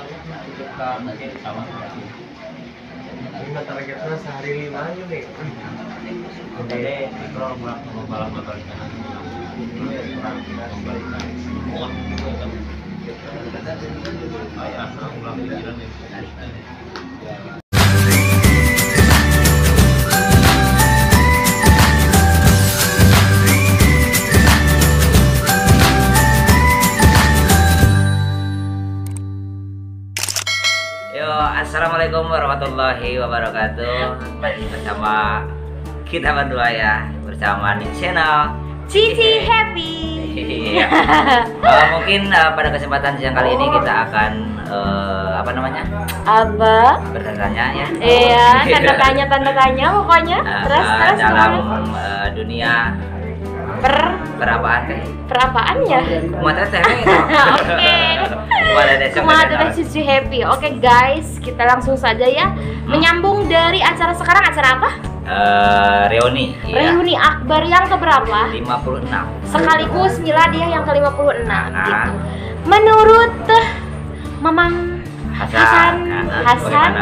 Ini targetnya sehari 5 aja nih. Jadi kalau mau balap motor di sana, wah, ayah, aku bilang pikiran nih. Yo, assalamualaikum warahmatullahi wabarakatuh. Masih bersama kita berdua ya, bersama di channel Cici Happy. Iya. Mungkin pada kesempatan siang kali ini kita akan apa namanya? Bertanya ya. Iya, tanda tanya pokoknya. Terus dalam dunia perapaan teh. Perapaan ya? Mata teh. Oke. Kumaha teh Cici Happy. Oke guys, kita langsung saja ya. Menyambung dari acara sekarang, acara apa? Reuni. Reuni Akbar yang keberapa? 56. Sekaligus milad dia yang ke-56 gitu. Menurut Mamang Hasan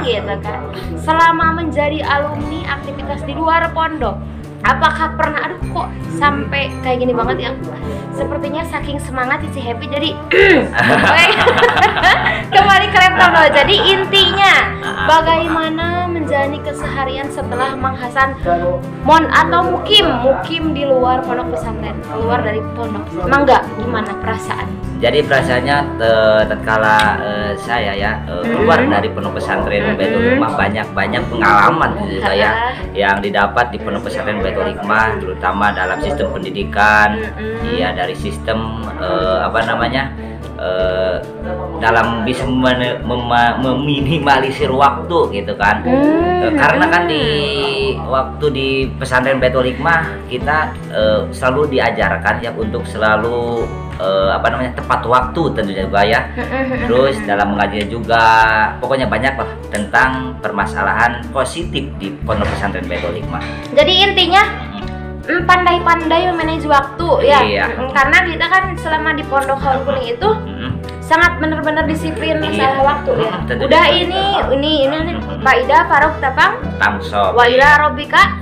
gitu kan. Selama menjadi alumni aktivitas di luar pondok, apakah pernah kok sampai kayak gini banget ya? Sepertinya saking semangat si Happy jadi kembali ke laptop. Jadi intinya bagaimana menjalani keseharian setelah Mang Hasan mukim di luar pondok pesantren, keluar dari pondok. Mangga gimana perasaan? Jadi perasaannya tatkala saya ya keluar dari pondok pesantren Baitul Hikmah, banyak pengalaman juga ya yang didapat di pondok pesantren Baitul Hikmah, terutama dalam sistem pendidikan, ya dari sistem dalam bisa meminimalisir waktu gitu kan. Karena kan di waktu di pesantren Baitul Hikmah kita selalu diajarkan ya untuk selalu tepat waktu tentunya juga ya. Terus dalam mengajar juga pokoknya banyak lah tentang permasalahan positif di pondok pesantren Baitul Hikmah. Jadi intinya pandai-pandai memanage waktu ya. Iya. Karena kita kan selama di pondok Haur Kuning itu sangat benar-benar disiplin masalah waktu ya. Udah ini Pak Ida Faruk Tapang Tamsob wa ila Robika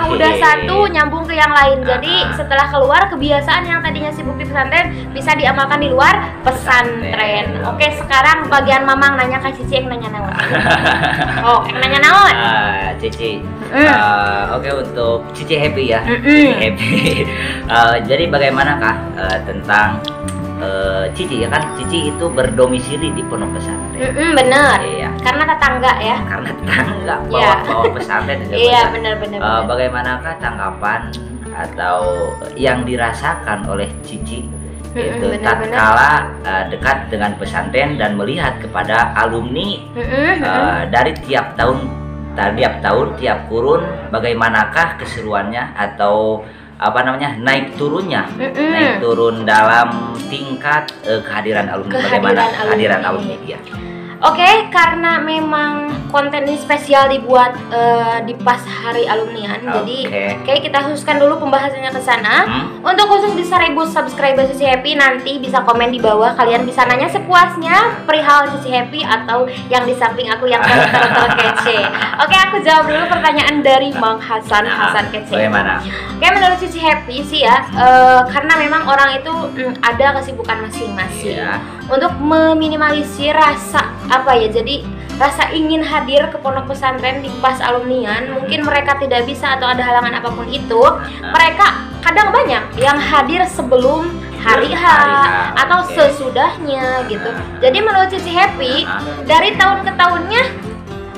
udah satu nyambung ke yang lain. Jadi setelah keluar kebiasaan yang tadinya sibuk di pesantren bisa diamalkan di luar pesantren. Oke, sekarang bagian Mamang nanya ke Cici, yang nanya naon. Yang nanya naon? Cici. Oke, untuk Cici Happy ya. Cici Happy. Jadi bagaimanakah tentang Cici ya kan? Cici itu berdomisili di pondok pesantren. Bener. Iya. Karena tetangga ya. Karena tetangga bawa pesantren. Iya benar. Bagaimanakah tanggapan atau yang dirasakan oleh Cici itu tatkala dekat dengan pesantren dan melihat kepada alumni dari tiap tahun, tiap kurun, bagaimanakah keseruannya atau naik turun dalam tingkat kehadiran alumni, bagaimana kehadiran alumni dia. Oke, karena memang konten ini spesial dibuat di pas hari alumnian, jadi kayak kita khususkan dulu pembahasannya ke sana. Untuk khusus di 1000 subscriber Cici Happy, nanti bisa komen di bawah, kalian bisa nanya sepuasnya perihal Cici Happy atau yang di samping aku yang kece. Oke, aku jawab dulu pertanyaan dari Mang Hasan Kece. Bagaimana? Oke, menurut Cici Happy sih ya, karena memang orang itu ada kesibukan masing-masing. Untuk meminimalisir rasa jadi rasa ingin hadir ke pondok pesantren di pas alumnian, mungkin mereka tidak bisa atau ada halangan apapun itu, mereka kadang banyak yang hadir sebelum hari H atau sesudahnya gitu. Jadi menurut Cici Happy, dari tahun ke tahunnya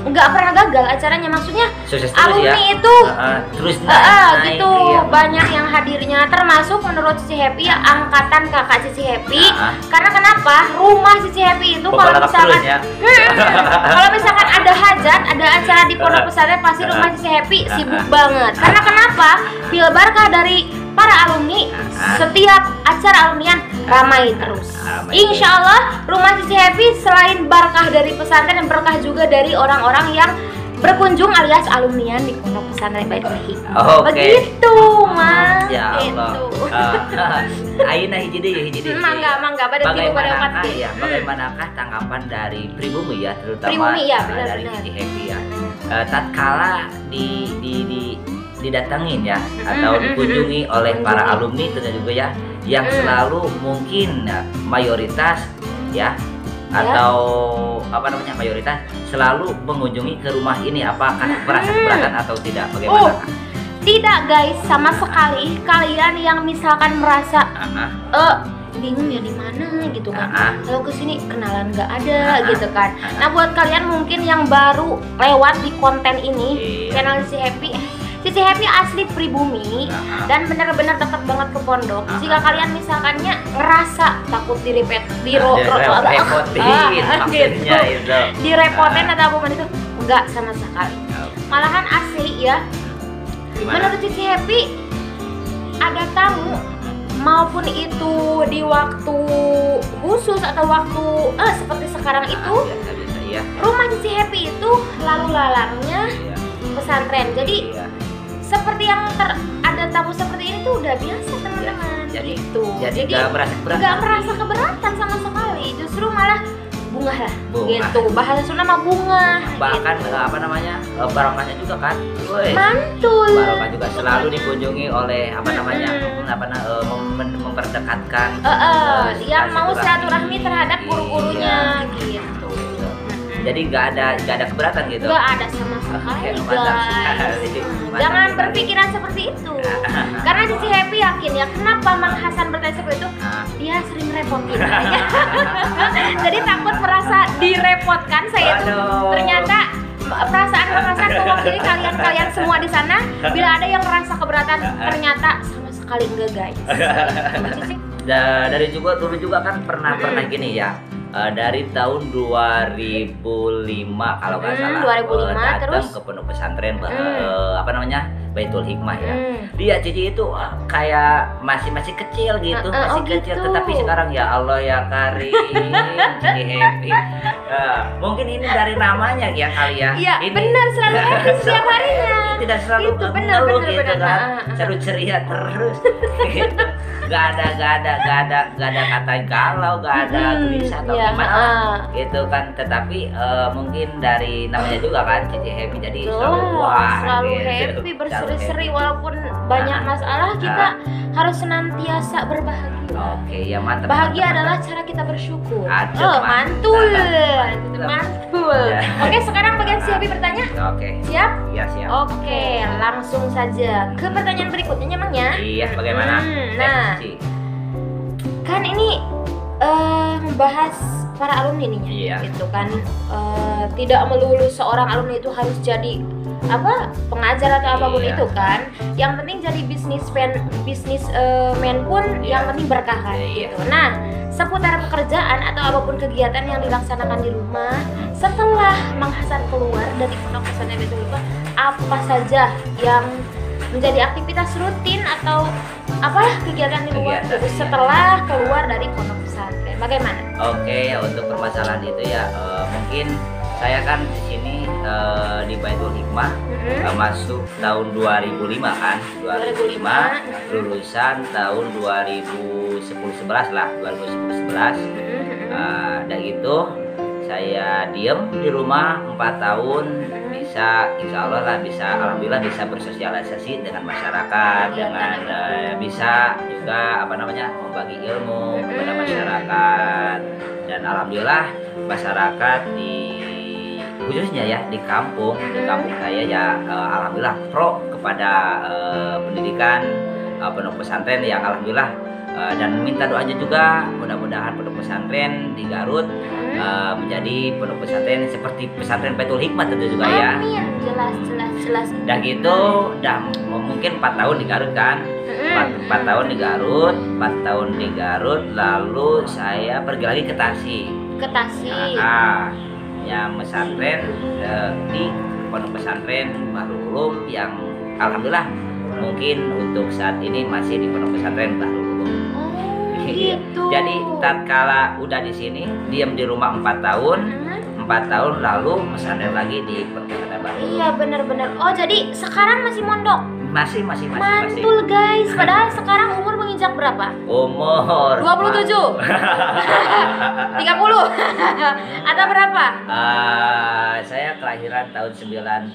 nggak pernah gagal acaranya, maksudnya alumni itu terus gitu banyak yang hadirnya, termasuk menurut Cici Happy ya angkatan kakak Cici Happy. Karena kenapa? Rumah Cici Happy itu kalau misalkan kalau misalkan ada hajat, ada acara di pondok pesantren, pasti rumah Cici Happy sibuk banget. Karena kenapa? Bil barkah dari para alumni, setiap acara alumnian ramai terus. Insya Allah rumah Cici Happy selain berkah dari pesantren dan berkah juga dari orang-orang yang berkunjung alias alumnian di Pondok Pesantren Baitul Hikmah. Oke. Begitu, Mas. Ya Allah. Gitu. Ayeuna hiji deui. Mangga pada tilu pada empat Bagaimanakah ya? Bagaimanakah tanggapan dari pribumi ya, terutama Pribumi, ya, dari benar-benar. Cici Happy ya? Tatkala didatengin ya atau dikunjungi oleh para alumni tentu juga ya, yang selalu mungkin ya, mayoritas ya atau apa namanya mayoritas selalu mengunjungi ke rumah ini, apakah merasa keberatan atau tidak? Bagaimana? Tidak guys, sama sekali. Kalian yang misalkan merasa bingung ya di mana gitu kan, kalau kesini kenalan nggak ada gitu kan. Nah buat kalian mungkin yang baru lewat di konten ini, channel Cici Happy, Cici Happy asli pribumi dan benar-benar dekat banget ke pondok. Jika kalian misalkannya ngerasa takut direpotin atau apapun itu, enggak sama sekali. Malahan asli ya. Menurut Cici Happy ada tamu maupun itu di waktu khusus atau waktu seperti sekarang itu, rumah Cici Happy itu lalu lalangnya pesantren. Jadi seperti yang ada tamu seperti ini tuh udah biasa teman-teman. Jadi nggak merasa keberatan sama sekali, justru malah bunga lah gitu. Bahasa Sunda mah bunga. Bahkan gitu. apa namanya barokahnya juga kan, mantul. Barokah juga selalu dikunjungi oleh apa namanya memperdekatkan yang mau silaturahmi terhadap guru-gurunya gitu. Jadi nggak ada keberatan gitu. Nggak ada sama sekali guys. Jangan berpikiran seperti itu. Karena Cici Happy yakin ya, kenapa Mang Hasan bertanya seperti itu? Dia sering repotin. Jadi takut merasa direpotkan. Saya itu ternyata perasaan mewakili kalian semua di sana. Bila ada yang merasa keberatan, ternyata sama sekali enggak guys. Dari dulu juga kan pernah gini ya. Dari tahun 2005 kalau nggak salah 2005 datang terus ke pondok pesantren apa namanya Baitul Hikmah ya. Dia Cici itu kayak masih kecil gitu, masih kecil gitu. Tetapi sekarang ya Allah ya Karim, Cici Happy. Mungkin ini dari namanya ya kali ya. Iya Ini benar, selalu happy setiap harinya. Tidak selalu Itu benar gitu kan. Seru ceria terus. Gitu. Gak ada kata galau, gak ada gelisah atau gimana gitu kan. Tetapi mungkin dari namanya juga kan Cici Happy, jadi selalu happy, berseri-seri walaupun banyak masalah, kita harus senantiasa berbahagia. Oke, ya mantap. Bahagia adalah cara kita bersyukur. Mantul. Oke, sekarang bagian si Happy bertanya. Oke. Siap? Iya, siap. Oke, langsung saja ke pertanyaan berikutnya nyamangnya. Iya, bagaimana? Nah, kan ini membahas para alumni nih ya, gitu kan. Tidak melulu seorang alumni itu harus jadi pengajar atau apapun itu kan. Yang penting jadi bisnismen pun yang penting berkah kan gitu. Nah, seputar pekerjaan atau apapun kegiatan yang dilaksanakan di rumah setelah Mang Hasan keluar dari pondok pesantren Baitul Hikmah, apa saja yang menjadi aktivitas rutin atau kegiatan di luar setelah keluar dari pondok pesantren? Bagaimana? Oke, ya untuk permasalahan itu ya, mungkin saya kan di sini di Baitul Hikmah masuk tahun 2005 kan, 2005 lulusan tahun 2011 lah, 2011. Dan gitu saya diem di rumah 4 tahun, bisa insya Allah lah alhamdulillah bisa bersosialisasi dengan masyarakat, dengan bisa juga membagi ilmu kepada masyarakat. Dan alhamdulillah masyarakat khususnya ya di kampung saya ya alhamdulillah pro kepada pendidikan pondok pesantren yang alhamdulillah, dan minta doanya juga mudah-mudahan pondok pesantren di Garut menjadi pondok pesantren seperti pesantren Baitul Hikmah tentu juga ya. Amin. Jelas. Dan gitu mungkin 4 tahun di Garut kan. 4 tahun di Garut, 4 tahun di Garut, lalu saya pergi lagi ke Tasik. Yang pesantren di pondok pesantren Bahrul Ulum yang alhamdulillah mungkin untuk saat ini masih di pondok pesantren Bahrul Ulum. Gitu. Jadi tatkala udah di sini diam di rumah 4 tahun, lalu pesantren lagi di pondok pesantren Baru Iya benar-benar. Oh jadi sekarang masih mondok? masih. Mantul guys. Padahal sekarang umur menginjak berapa? Umur 27 30 atau berapa? Saya kelahiran tahun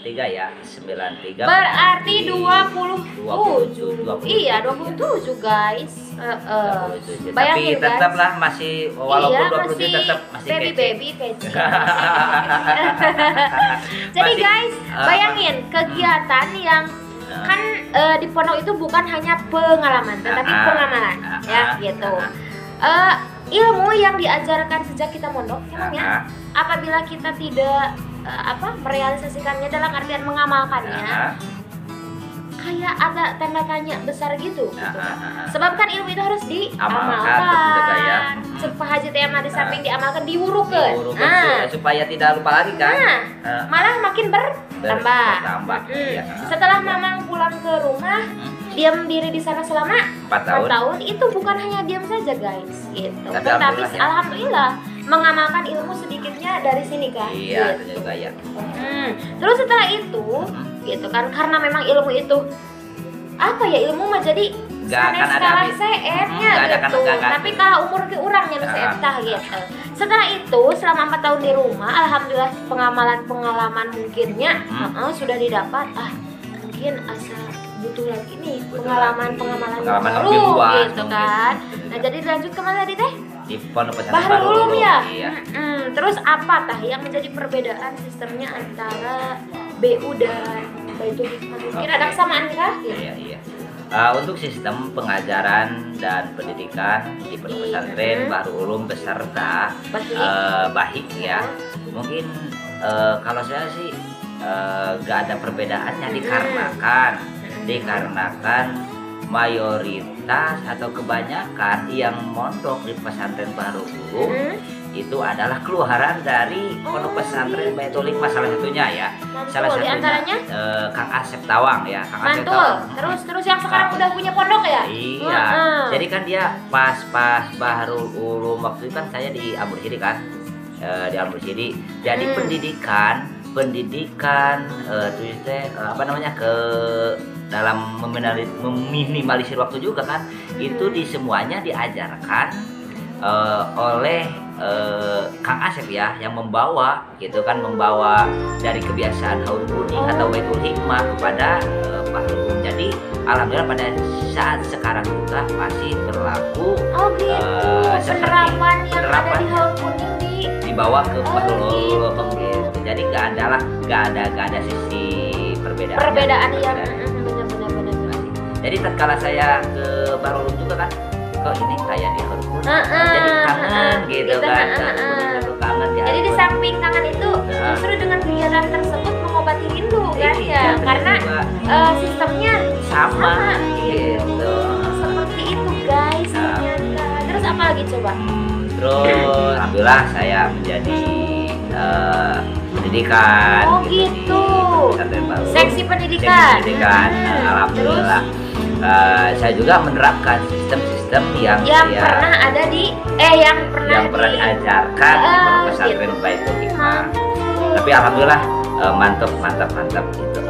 93 ya, 93. Berarti 27. 27. Iya 27 guys. 27. Tapi Bayangin guys. tetaplah masih walaupun Iya, 27 tetap masih baby kece. Jadi Masih, guys, bayangin kegiatan yang kan di pondok itu bukan hanya pengalaman, tetapi pengamalan, ya gitu. Ilmu yang diajarkan sejak kita mondok, emangnya apabila kita tidak merealisasikannya dalam artian mengamalkannya, kayak ada tanda tanya besar gitu. Sebab kan ilmu itu harus diamalkan. Supaya Haji tema di samping diamalkan, diwurukeun. Supaya tidak lupa lagi kan. Malah makin bertambah. Iya. Setelah Mamang pulang ke rumah, diam diri di sana selama 4 tahun, itu bukan hanya diam saja guys, gitu. Tetapi alhamdulillah mengamalkan ilmu sedikitnya dari sini kan. Iya, gitu. juga ya. Terus setelah itu, gitu kan, karena memang ilmu itu ilmu mah jadi sanes kalah CF-nya gitu. Tapi kalau umur ke urangnya nu CF tah gitu. Setelah itu selama 4 tahun di rumah, alhamdulillah pengalaman mungkinnya sudah didapat. Mungkin asa butuh lagi nih pengalaman baru gitu kan. Nah, jadi lanjut kemana tadi teh? Di Pondok Pesantren Bahrul Ulum ya. Iya. Terus apa tah yang menjadi perbedaan sistemnya antara BU dan Baitul Hikmah? Mungkin ada kesamaan kah? Iya. Untuk sistem pengajaran dan pendidikan di Pondok Pesantren Bahrul Ulum beserta Bahik ya, mungkin kalau saya sih gak ada perbedaannya dikarenakan mayoritas atau kebanyakan yang mondok di pesantren Bahrul Ulum itu adalah keluaran dari Pondok Pesantren Baitul Hikmah, salah satunya ya. Salah satunya diantaranya Kang Asep Tawang ya, Kang Asep Mantul. Tawang. Terus yang sekarang udah punya pondok ya? Iya. Jadi kan dia pas Bahrul Ulum waktu itu kan saya di Al Mursyidi kan. Di Al Mursyidi. Jadi pendidikan ke dalam meminimalisir waktu juga kan, itu di semuanya diajarkan oleh Kang Asep ya, yang membawa dari kebiasaan Haul Kuning atau Baitul Hikmah kepada Bahrul Ulum. Jadi alhamdulillah pada saat sekarang juga masih berlaku penerapan yang ada di Haul Kuning dibawa ke Bahrul Ulum gitu. Jadi gak ada sisi perbedaan yang benar. Jadi tatkala saya ke Bahrul Ulum juga kan, kok ini kayak di Haul Kuning, jadi kangen gitu kan. Jadi di samping kangen itu justru dengan kegiatan tersebut mengobati rindu kan ya, karena sistemnya sama gitu. Seperti itu guys ternyata. Terus apa lagi coba? Terus alhamdulillah saya menjadi pendidikan gitu. Di Seksi pendidikan. Alhamdulillah. Saya juga menerapkan sistem-sistem yang pernah ada yang pernah diajarkan di Pondok Pesantren Baitul Hikmah. Tapi alhamdulillah mantap gitu.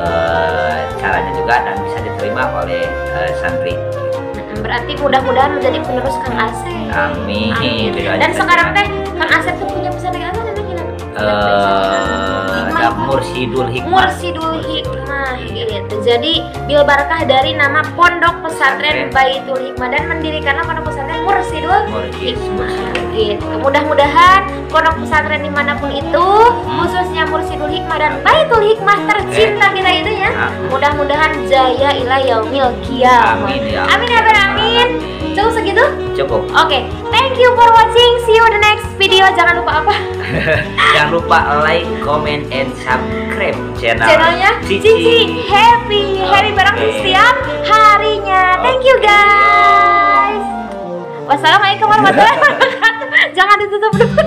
Caranya juga dan bisa diterima oleh santri. Berarti mudah-mudahan menjadi penerus Kang Asep. Amin. Dan sekarang teh Kang Asep tuh punya pesantren apa namanya? Mursyidul Hikmah gitu. Jadi bil barakah dari nama Pondok Pesantren Baitul Hikmah dan mendirikanlah Pondok Pesantren Mursyidul Hikmah gitu. Mudah-mudahan pondok pesantren dimanapun itu, khususnya Mursyidul Hikmah dan Baitul Hikmah tercinta kita itu ya, mudah-mudahan jaya ila yaumil qiyamah. Amin ya rabbal alamin. Cukup segitu? Cukup. Oke. Thank you for watching. See you the next video. Jangan lupa apa? Jangan lupa like, comment, and subscribe channelnya Cici Happy bareng setiap harinya. Thank you guys. Wassalamualaikum warahmatullahi wabarakatuh. Jangan ditutup dulu.